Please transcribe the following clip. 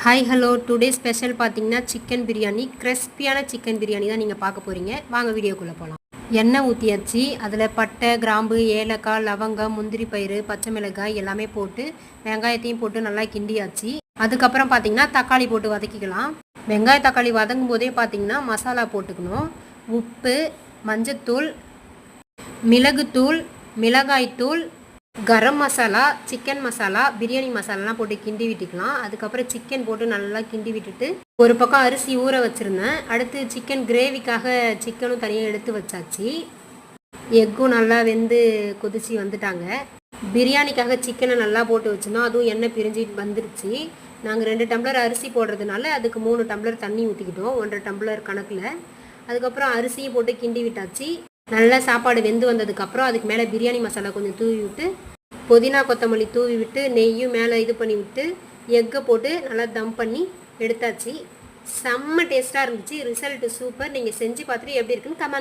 Hi hello today special பார்த்தீங்கன்னா chicken biryani கிறிஸ்பியான chicken biryani தான் நீங்கள் பார்க்க போகிறீங்க. வாங்க வீடியோக்குள்ளே போகலாம். எண்ணெய் ஊற்றியாச்சு. அதில் பட்டை, கிராம்பு, ஏலக்காய், லவங்கம், முந்திரி பயிறு, பச்சை மிளகாய் எல்லாமே போட்டு வெங்காயத்தையும் போட்டு நல்லா கிண்டியாச்சு. அதுக்கப்புறம் பார்த்தீங்கன்னா தக்காளி போட்டு வதக்கிக்கலாம். வெங்காய தக்காளி வதங்கும் போதே பார்த்தீங்கன்னா மசாலா போட்டுக்கணும். உப்பு, மஞ்சத்தூள், மிளகுத்தூள், மிளகாய்த்தூள், கரம் மசாலா, சிக்கன் மசாலா, பிரியாணி மசாலாலாம் போட்டு கிண்டி விட்டுக்கலாம். அதுக்கப்புறம் சிக்கன் போட்டு நல்லா கிண்டி விட்டுட்டு ஒரு பக்கம் அரிசி ஊற வச்சுருந்தேன். அடுத்து சிக்கன் கிரேவிக்காக சிக்கனும் தனியாக எடுத்து வச்சாச்சு. எக்கும் நல்லா வெந்து கொதிச்சு வந்துட்டாங்க. பிரியாணிக்காக சிக்கனை நல்லா போட்டு வச்சுருந்தோம். அதுவும் எண்ணெய் பிரிஞ்சு வந்துருச்சு. நாங்கள் 2 டம்ளர் அரிசி போடுறதுனால அதுக்கு 3 டம்ளர் தண்ணி ஊற்றிக்கிட்டோம், 1.5 டம்ளர் கணக்கில். அதுக்கப்புறம் அரிசியும் போட்டு கிண்டி விட்டாச்சு. நல்லா சாப்பாடு வெந்து வந்ததுக்கப்புறம் அதுக்கு மேலே பிரியாணி மசாலா கொஞ்சம் தூவி விட்டு, புதினா கொத்தமல்லி தூவி விட்டு, நெய்யும் மேலே இது பண்ணி விட்டு, எக்கை போட்டு நல்லா தம் பண்ணி எடுத்தாச்சு. செம்ம டேஸ்ட்டாக இருந்துச்சு. Result super. நீங்கள் செஞ்சு பார்த்துட்டு எப்படி இருக்குன்னு கமெண்ட்